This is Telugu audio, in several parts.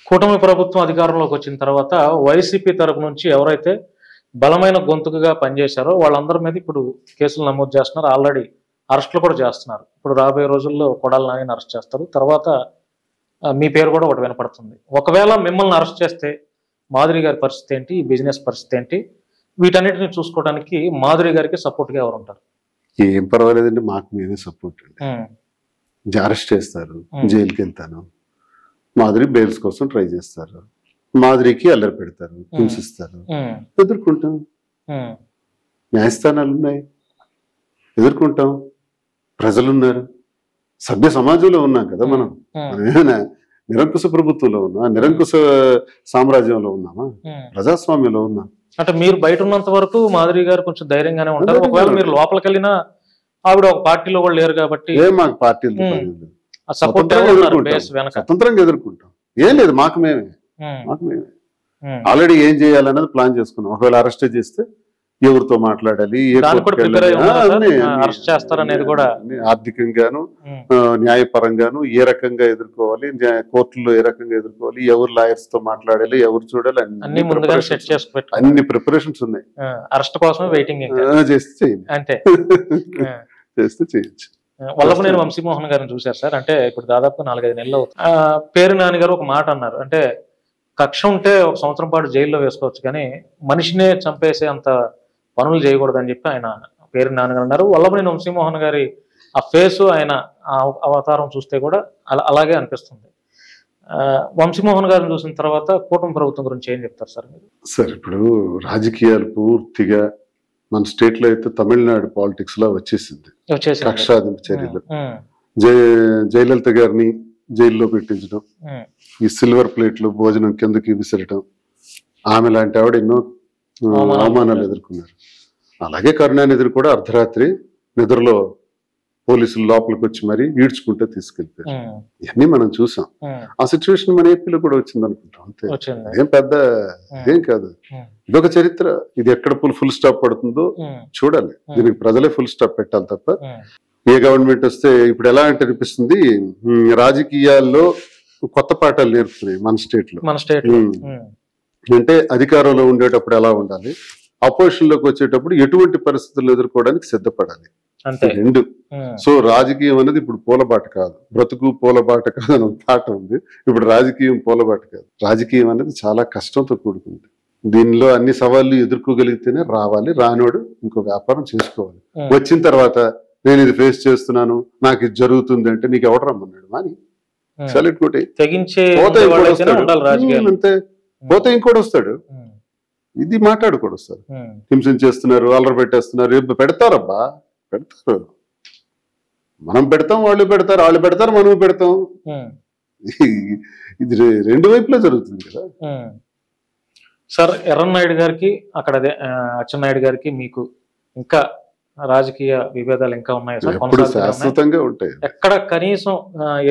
కూటమి ప్రభుత్వం అధికారంలోకి వచ్చిన తర్వాత వైసీపీ తరపు నుంచి ఎవరైతే బలమైన గొంతుకగా పనిచేశారో వాళ్ళందరి మీద ఇప్పుడు కేసులు నమోదు చేస్తున్నారు. ఆల్రెడీ అరెస్టులు కూడా చేస్తున్నారు. ఇప్పుడు రాబోయే రోజుల్లో కొడాలి నానిని అరెస్ట్ చేస్తారు. తర్వాత మీ పేరు కూడా ఒకటి వినపడుతుంది. ఒకవేళ మిమ్మల్ని అరెస్ట్ చేస్తే మాధురి గారి పరిస్థితి ఏంటి, ఈ బిజినెస్ పరిస్థితి ఏంటి, వీటన్నిటిని చూసుకోవడానికి మాధురి గారికి సపోర్ట్గా ఎవరు ఉంటారు? ఏం పర్వాలేదండి, మాకు మేమే సపోర్ట్ అండి. అరెస్ట్ చేస్తారు, జైలుకి వెళ్తాను. మాధురి బెయిల్స్ కోసం ట్రై చేస్తారు, మాధురికి అల్లరి పెడతారు, హింసిస్తారు, ఎదుర్కొంటాం. న్యాయస్థానాలు ఉన్నాయి, ఎదుర్కొంటాం. ప్రజలున్నారు, సభ్య సమాజంలో ఉన్నాం కదా మనం. ఏమైనా నిరంకుశ ప్రభుత్వంలో ఉన్నా, నిరంకుశ సామ్రాజ్యంలో ఉన్నామా? ప్రజాస్వామ్యంలో ఉన్నాం. అంటే మీరు బయట ఉన్నంత వరకు మాధురి గారు కొంచెం ధైర్యంగానే ఉంటారు. ఒకవేళ మీరు లోపలికి వెళ్ళినా ఆవిడ ఒక పార్టీలో కూడా లేరు కాబట్టి మాకు పార్టీలు స్వతంత్రంగా ఎదుర్కొంటాం. ఏం లేదు, మాకు మేమే ఆల్రెడీ ఏం చేయాలన్నది ప్లాన్ చేసుకున్నాం. ఒకవేళ అరెస్ట్ చేస్తే ఎవరితో మాట్లాడాలి, ఆర్థికంగాను న్యాయపరంగాను ఏ రకంగా ఎదుర్కోవాలి, కోర్టులో ఏ రకంగా ఎదుర్కోవాలి, ఎవరు లాయర్స్ తో మాట్లాడాలి, ఎవరు చూడాలి, అన్ని ప్రిపరేషన్స్ ఉన్నాయి. అరెస్ట్ కోసం వెయిటింగ్ చేస్తే చేయొచ్చు. వల్లభనేని వంశీమోహన్ గారిని చూశారు సార్. అంటే ఇప్పుడు దాదాపు 4-5 నెలలు పేరు నాని గారు ఒక మాట అన్నారు. అంటే కక్ష ఉంటే 1 సంవత్సరం పాటు జైల్లో వేసుకోవచ్చు, కానీ మనిషినే చంపేసే అంత పనులు చేయకూడదని చెప్పి ఆయన పేరు నాని గారు అన్నారు. వల్లభనేని వంశీమోహన్ గారి ఆ ఫేసు, ఆయన అవతారం చూస్తే కూడా అలాగే అనిపిస్తుంది. వంశీమోహన్ గారిని చూసిన తర్వాత కూటమి ప్రభుత్వం గురించి ఏం చెప్తారు సార్ మీరు? సార్, ఇప్పుడు రాజకీయాలు పూర్తిగా మన స్టేట్ లో అయితే తమిళనాడు పాలిటిక్స్ లో వచ్చేసింది. కక్షాదింపు చర్యలు, జయలలిత గారిని జైల్లో పెట్టించడం, ఈ సిల్వర్ ప్లేట్లు భోజనం కిందకి విసిరటం, ఆమె లాంటి ఆవిడ ఎన్నో అవమానాలు ఎదుర్కొన్నారు. అలాగే కరుణానిధిని కూడా అర్ధరాత్రి నిద్రలో పోలీసులు లోపలికి వచ్చి మరీ ఈడ్చుకుంటే తీసుకెళ్తారు. ఇవన్నీ మనం చూసాం. ఆ సిచ్యువేషన్ మన ఏపీలో కూడా వచ్చింది అనుకుంటాం. అంతే, ఏం పెద్ద ఇదేం కాదు. ఇదొక చరిత్ర. ఇది ఎక్కడ ఫుల్ స్టాప్ పడుతుందో చూడాలి. దీనికి ప్రజలే ఫుల్ స్టాప్ పెట్టాలి తప్ప ఏ గవర్నమెంట్ వస్తే ఇప్పుడు ఎలా అంటే అనిపిస్తుంది, రాజకీయాల్లో కొత్త పాఠాలు నేర్పుతున్నాయి మన స్టేట్ లో. అంటే అధికారంలో ఉండేటప్పుడు ఎలా ఉండాలి, అపోజిషన్ లోకి వచ్చేటప్పుడు ఎటువంటి పరిస్థితులు ఎదుర్కోవడానికి సిద్ధపడాలి, రెండు. సో రాజకీయం అనేది ఇప్పుడు పూలబాట కాదు, బ్రతుకు పూలబాట కాదు అని పాట ఉంది. ఇప్పుడు రాజకీయం పూలబాట కాదు. రాజకీయం అనేది చాలా కష్టంతో కూడుకుంది. దీనిలో అన్ని సవాళ్లు ఎదుర్కోగలిగితేనే రావాలి. రానోడు ఇంకో వ్యాపారం చేసుకోవాలి. వచ్చిన తర్వాత నేను ఇది ఫేస్ చేస్తున్నాను, నాకు ఇది జరుగుతుంది అంటే నీకు ఎవడు రమ్మన్నాడు? అని సెలెక్ట్ కొట్టి అంతే, పోతే ఇంకోటి వస్తాడు. ఇది మాట్లాడుకోడు వస్తారు. హింసించేస్తున్నారు, అల్లరి పెట్టేస్తున్నారు. పెడతారబ్బా, పెడతారు. మనం పెడతాం, వాళ్ళు పెడతారు, వాళ్ళు పెడతారు, మనం పెడతాం. ఇది రెండు వైపులా జరుగుతుంది కదా సార్. ఎర్రన్నాయుడు గారికి అక్కడ అదే అచ్చెన్నాయుడు గారికి మీకు ఇంకా రాజకీయ విభేదాలు ఇంకా ఉన్నాయి సార్? శాశ్వతంగా ఉంటాయి. ఎక్కడ కనీసం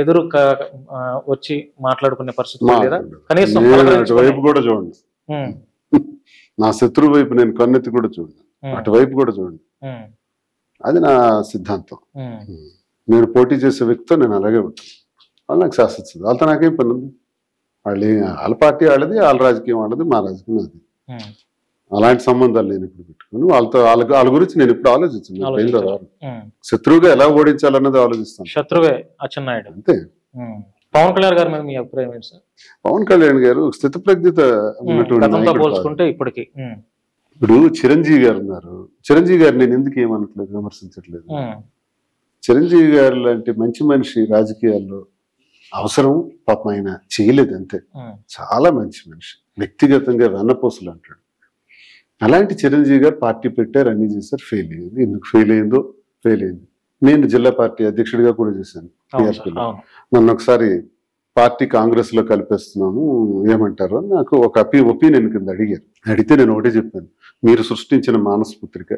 ఎదురు వచ్చి మాట్లాడుకునే పరిస్థితి లేదా? కనీసం వైపు కూడా చూడండి, నా శత్రువు వైపు నేను కన్నెత్తి కూడా చూడండి, అటువైపు కూడా చూడండి. అది నా సిద్ధాంతం. నేను పోటీ చేసే వ్యక్తితో నేను అలాగే ఉంటాను. వాళ్ళు నాకు శాసిస్తుంది. వాళ్ళతో నాకేం పని ఉంది? వాళ్ళ పార్టీ వాళ్ళది, వాళ్ళ రాజకీయం వాళ్ళది, మా రాజకీయం అది. అలాంటి సంబంధాలు నేను ఇప్పుడు పెట్టుకుని వాళ్ళ గురించి నేను ఇప్పుడు ఆలోచించాను. శత్రువుగా ఎలా ఓడించాలన్నది ఆలోచిస్తాను. శత్రువే అచ్చెన్నాయుడు, అంతే. పవన్ కళ్యాణ్ గారి మీద మీ అభిప్రాయం ఏంటి సార్? పవన్ కళ్యాణ్ గారు స్థితప్రజ్ఞత పోల్చుకుంటే ఇప్పటికి. ఇప్పుడు చిరంజీవి గారు ఉన్నారు. చిరంజీవి గారు నేను ఎందుకు ఏమనట్లేదు, విమర్శించట్లేదు. చిరంజీవి గారు లాంటి మంచి మనిషి రాజకీయాల్లో అవసరం పాపం ఆయన చేయలేదు, అంతే. చాలా మంచి మనిషి, వ్యక్తిగతంగా వెన్నపోసలు అంటాడు. అలాంటి చిరంజీవి గారు పార్టీ పెట్టారు, అన్ని చేశారు, ఫెయిల్ అయ్యింది. ఎందుకు ఫెయిల్ అయిందో ఫెయిల్ అయింది. నేను జిల్లా పార్టీ అధ్యక్షుడిగా కూడా చేశాను టీఆర్పీలో. నన్ను ఒకసారి పార్టీ కాంగ్రెస్ లో కలిపేస్తున్నాము ఏమంటారు నాకు ఒక ఒపీనియన్ కింద అడిగారు. అడిగితే నేను ఒకటే చెప్పాను, మీరు సృష్టించిన మానసపుత్రిక,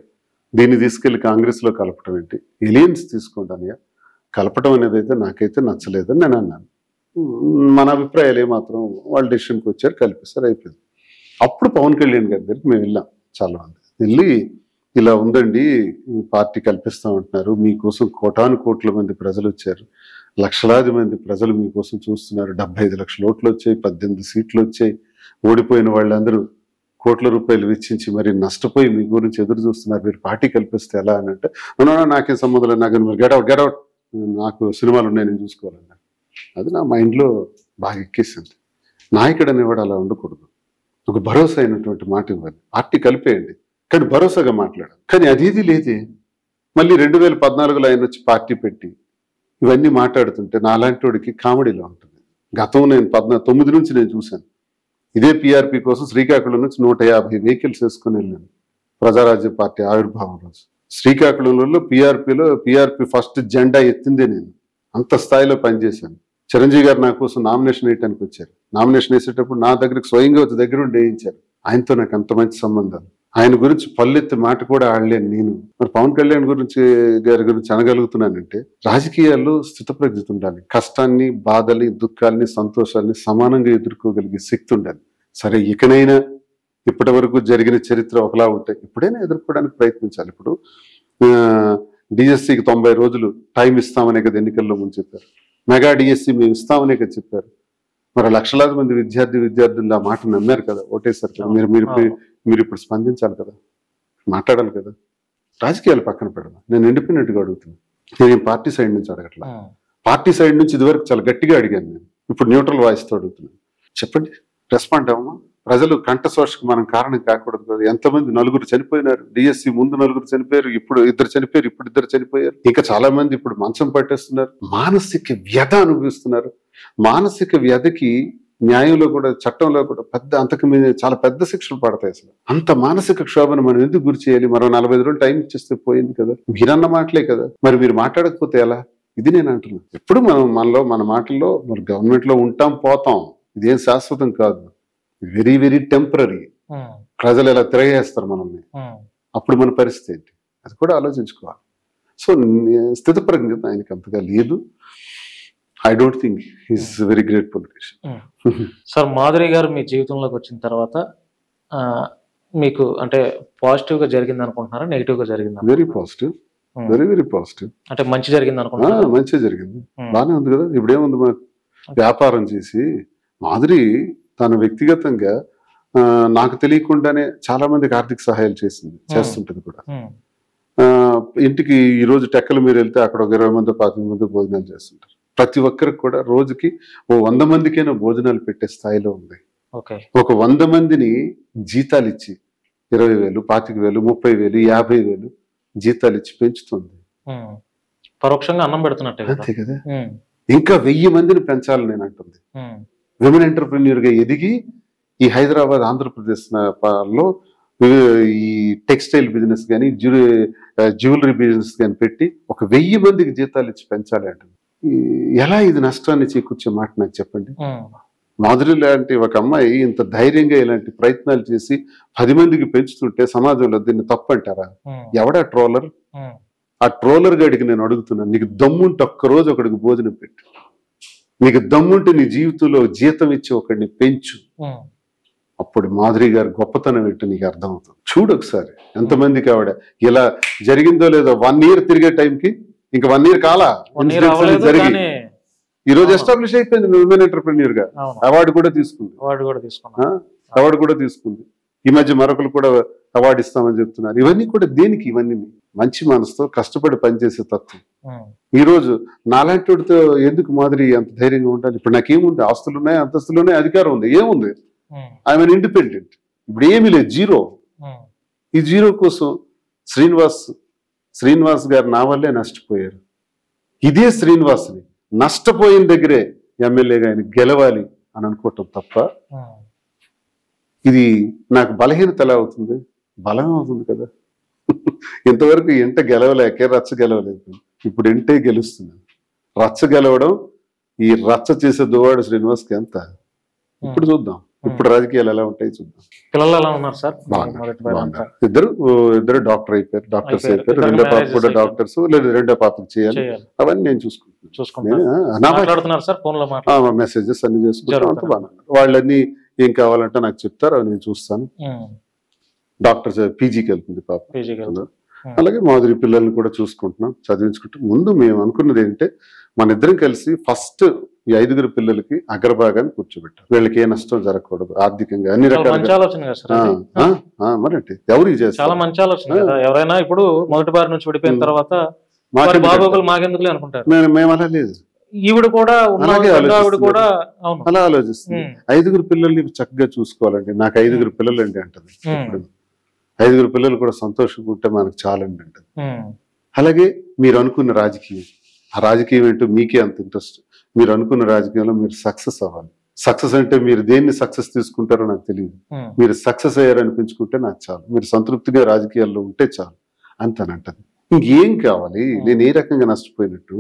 దీన్ని తీసుకెళ్లి కాంగ్రెస్ లో కలపటం ఏంటి? ఎలియన్స్ తీసుకోండి అన్నయ్య, కలపటం అనేది అయితే నాకైతే నచ్చలేదని నేను అన్నాను. మన అభిప్రాయాలు ఏమాత్రం వాళ్ళు డెసిషన్కి వచ్చారు, కలిపేశారు, అయిపోయింది. అప్పుడు పవన్ కళ్యాణ్ గారి దగ్గరికి మేము వెళ్ళాం. చాలా మంది వెళ్ళి ఇలా ఉందండి, పార్టీ కల్పిస్తామంటున్నారు, మీకోసం కోటాను కోట్ల మంది ప్రజలు వచ్చారు, లక్షలాది మంది ప్రజలు మీకోసం చూస్తున్నారు. 75 లక్షల ఓట్లు వచ్చాయి, 18 సీట్లు వచ్చాయి. ఓడిపోయిన వాళ్ళందరూ కోట్ల రూపాయలు వెచ్చించి మరి నష్టపోయి మీ గురించి ఎదురు చూస్తున్నారు. మీరు పార్టీ కల్పిస్తే ఎలా అని అంటే, నాకేం సంబంధం లేదు, నాకు మీరు గెటౌట్, నాకు సినిమాలు ఉన్నాయి, నేను చూసుకోవాలన్నారు. అది నా మైండ్లో బాగా ఎక్కేసింది. నాయకుడు అనేవాడు అలా ఉండకూడదు. ఒక భరోసా అయినటువంటి మాట ఇవ్వాలి. పార్టీ కలిపేయండి, కానీ భరోసాగా మాట్లాడాలి. కానీ అదేది లేదే. మళ్ళీ 2014లో ఆయన వచ్చి పార్టీ పెట్టి ఇవన్నీ మాట్లాడుతుంటే నాలాంటి వాడికి కామెడీలో ఉంటుంది. గతం నేను 19 నుంచి నేను చూశాను. ఇదే పిఆర్పి కోసం శ్రీకాకుళం నుంచి 150 వెహికల్స్ వేసుకొని వెళ్ళాను ప్రజారాజ్య పార్టీ ఆవిర్భావం రోజు. శ్రీకాకుళంలో పిఆర్పి ఫస్ట్ జెండా ఎత్తిందే నేను. అంత స్థాయిలో పనిచేశాను. చిరంజీవి గారు నా కోసం నామినేషన్ వేయటానికి వచ్చారు. నామినేషన్ వేసేటప్పుడు నా దగ్గరికి స్వయంగా వచ్చి దగ్గర ఉండి వేయించారు. ఆయనతో నాకు అంత మంచి సంబంధాలు. ఆయన గురించి పల్లెత్తి మాట కూడా ఆడలేను నేను. మరి పవన్ కళ్యాణ్ గారి గురించి అనగలుగుతున్నానంటే, రాజకీయాల్లో స్థితప్రజ్ఞత ఉండాలి. కష్టాన్ని, బాధల్ని, దుఃఖాల్ని, సంతోషాల్ని సమానంగా ఎదుర్కోగలిగే శక్తి ఉండాలి. సరే, ఇకనైనా ఇప్పటి వరకు జరిగిన చరిత్ర ఒకలా ఉంటాయి, ఇప్పుడైనా ఎదుర్కోవడానికి ప్రయత్నించాలి. ఇప్పుడు డిఎస్సికి 90 రోజులు టైం ఇస్తామనే కదా ఎన్నికల్లో ముందు చెప్పారు. మెగా డిఎస్సి మేము ఇస్తామనే కదా చెప్పారు. మరి లక్షలాది మంది విద్యార్థులు ఆ మాట నమ్మారు కదా, ఓటేశారు కదా. మీరు ఇప్పుడు స్పందించాలి కదా, మాట్లాడాలి కదా. రాజకీయాలు పక్కన పెడదాం. నేను ఇండిపెండెంట్గా అడుగుతున్నాను. నేను పార్టీ సైడ్ నుంచి అడగట్లా. పార్టీ సైడ్ నుంచి ఇదివరకు చాలా గట్టిగా అడిగాను నేను. ఇప్పుడు న్యూట్రల్ వాయిస్తో అడుగుతున్నాను. చెప్పండి, రెస్పాండ్ అవ్వమా? ప్రజలు కంఠశోషకు మనం కారణం కాకూడదు కదా. ఎంతమంది, 9 చనిపోయినారు. డిఎస్సి ముందు 9 చనిపోయారు, ఇప్పుడు 2 చనిపోయారు, ఇప్పుడు 2 చనిపోయారు. ఇంకా చాలా మంది ఇప్పుడు మంచం పట్టేస్తున్నారు, మానసిక వ్యధ అనుభవిస్తున్నారు. మానసిక వ్యధకి న్యాయంలో కూడా, చట్టంలో కూడా అంతకు మీద చాలా పెద్ద శిక్షలు పడతాయి. అసలు అంత మానసిక క్షోభను మనం ఎందుకు గురి చేయాలి? మరో 45 రోజులు టైం ఇచ్చేస్తే పోయింది కదా. మీరన్న మాటలే కదా, మరి మీరు మాట్లాడకపోతే ఎలా? ఇది నేను అంటున్నాను. ఎప్పుడు మన మాటల్లో మరి గవర్నమెంట్ లో ఉంటాం, పోతాం. ఇదేం శాశ్వతం కాదు. Very very temporary. ప్రజలు ఎలా తిరగేస్తారు మనల్ని, అప్పుడు మన పరిస్థితి ఏంటి? అది కూడా ఆలోచించుకోవాలి. సో స్థితప్రజ్ఞత ఆయనకి అంతగా లేదు. I don't think he's very great politician. Sir, Madhuri గారు మీ జీవితంలోకి వచ్చిన తర్వాత మీకు అంటే పాజిటివ్ గా జరిగింది అనుకుంటున్నారా, నెగిటివ్ గా జరిగింది? Very positive, very very positive. అంటే మంచి జరిగింది అనుకుంటున్నారా? మంచిగా జరిగింది, బాగానే ఉంది కదా. ఇప్పుడేముంది, మనకు వ్యాపారం చేసి మాధురి తన వ్యక్తిగతంగా నాకు తెలియకుండానే చాలా మందికి ఆర్థిక సహాయాలు చేస్తుంటది కూడా. ఇంటికి ఈ రోజు టెక్కలు మీరు వెళ్తే అక్కడ ఒక 20 మంది 15 మంది భోజనాలు చేస్తుంటారు. ప్రతి ఒక్కరికి కూడా రోజుకి 100 మందికైనా భోజనాలు పెట్టే స్థాయిలో ఉంది. ఒక 100 మందిని జీతాలు ఇచ్చి 20,000, 25,000, 30,000, 50,000 జీతాలు ఇచ్చి పెంచుతుంది. పరోక్షంగా అన్నం పెడుతున్నట్టే అంతే కదా. ఇంకా 1000 మందిని పెంచాలని నేను అంటుంది. విమెన్ ఎంటర్ప్రెన్యూర్ గా ఎదిగి ఈ హైదరాబాద్, ఆంధ్రప్రదేశ్ లో ఈ టెక్స్టైల్ బిజినెస్ కానీ, జ్యువెలరీ బిజినెస్ కానీ పెట్టి ఒక 1000 మందికి జీతాలు ఇచ్చి పెంచాలి అంటుంది. ఎలా ఇది నష్టాన్ని చేకూర్చే మాట నాకు చెప్పండి. మాధురి లాంటి ఒక అమ్మాయి ఇంత ధైర్యంగా ఇలాంటి ప్రయత్నాలు చేసి 10 మందికి పెంచుతుంటే సమాజంలో దీన్ని తప్పంటారా? ఎవడా ట్రోలర్? ఆ ట్రోలర్ గడికి నేను అడుగుతున్నాను, నీకు దమ్ముంటే ఒక్కరోజు ఒకడికి భోజనం పెట్టు. నీకు దమ్ముంటే నీ జీవితంలో జీతం ఇచ్చి ఒకడిని పెంచు. అప్పుడు మాధురి గారు గొప్పతనం ఏంటో నీకు అర్థమవుతుంది. చూడు ఒకసారి ఎంతమందికి ఆవిడ ఇలా జరిగిందో లేదో. 1 year తిరిగే టైంకి ఇంకా 1 year కాలా జరిగి ఈ రోజు ఎస్టాబ్లిష్ అయిపోయింది విమెన్ ఎంటర్ప్రెన్యూర్ గా. అవార్డు కూడా తీసుకుంది. ఈ మధ్య మరొకరు కూడా అవార్డు ఇస్తామని చెప్తున్నారు. ఇవన్నీ కూడా దేనికి? ఇవన్నీ మంచి మనసుతో కష్టపడి పనిచేసే తత్వం. ఈ రోజు నాలాంటి వాడితో ఎందుకు మాధురి అంత ధైర్యంగా ఉండాలి? ఇప్పుడు నాకేముంది? ఆస్తులు ఉన్నాయి, అంతస్తులు ఉన్నాయి, అధికారం ఉంది, ఏముంది? I'm independent. ఇప్పుడు ఏమీ లేదు, జీరో. ఈ జీరో కోసం శ్రీనివాస్ గారు నా వల్లే నష్టపోయారు. ఇదే శ్రీనివాస్ని నష్టపోయిన దగ్గరే ఎమ్మెల్యేగా ఆయన గెలవాలి అని అనుకోవటం తప్ప ఇది నాకు బలహీనత ఎలా అవుతుంది? బలం అవుతుంది కదా. ఇంతవరకు ఎంట గెలవలేకే రచ్చ గెలవలేదు, ఇప్పుడు ఎంటే గెలుస్తున్నాను. రచ్చ గెలవడం, ఈ రచ్చ చేసే దువ్వాడు శ్రీనివాస్కి ఎంత. ఇప్పుడు చూద్దాం, ఇప్పుడు రాజకీయాలు ఎలా ఉంటాయి చూద్దాం. పిల్లలు ఎలా ఉన్నారు సార్? ఇద్దరు డాక్టర్ అయిపోయారు, డాక్టర్స్ అయిపోయారు. రెండో పాప కూడా డాక్టర్స్, లేదు రెండో పాపకి చేయాలి. అవన్నీ నేను చూసుకుంటాను. మెసేజెస్ అన్ని చేసుకుంటాను. వాళ్ళన్నీ ఏం కావాలంటే నాకు చెప్తారు, అవి నేను చూస్తాను. డాక్టర్ పీజీకి వెళ్తుంది పాప. అలాగే మాదిరి పిల్లల్ని కూడా చూసుకుంటున్నాం, చదివించుకుంటాం. ముందు మేము అనుకున్నది ఏంటంటే మన ఇద్దరం కలిసి ఫస్ట్ ఈ 5 పిల్లలకి అగ్రభాగాన్ని కూర్చోబెట్టారు. వీళ్ళకి ఏ నష్టం జరగకూడదు ఆర్థికంగా అన్ని రకాలుగా. మరంటే ఎవరికి చేస్తారు? చాలా మంచి ఆలోచన కదా. ఎవరైనా ఇప్పుడు మొదటి బారి నుంచి విడిపోయిన తర్వాత మాకెందుకులే అనుకుంటారు. మేము అలా లేదు, ఈవిడ కూడా అలా ఆలోచిస్తుంది. 5 పిల్లల్ని చక్కగా చూసుకోవాలండి, నాకు 5 పిల్లలండి అంటది. ఇప్పుడు 5 పిల్లలు కూడా సంతోషంగా ఉంటే మనకు చాలండి అంటది. అలాగే మీరు అనుకున్న రాజకీయం, ఆ రాజకీయం ఏంటో మీకే అంత ఇంట్రెస్ట్. మీరు అనుకున్న రాజకీయంలో మీరు సక్సెస్ అవ్వాలి. సక్సెస్ అంటే మీరు దేన్ని సక్సెస్ తీసుకుంటారో నాకు తెలియదు. మీరు సక్సెస్ అయ్యారనిపించుకుంటే నాకు చాలు, మీరు సంతృప్తిగా రాజకీయాల్లో ఉంటే చాలు అంతనంటది. ఇంకేం కావాలి? నేను ఏ రకంగా నష్టపోయినట్టు?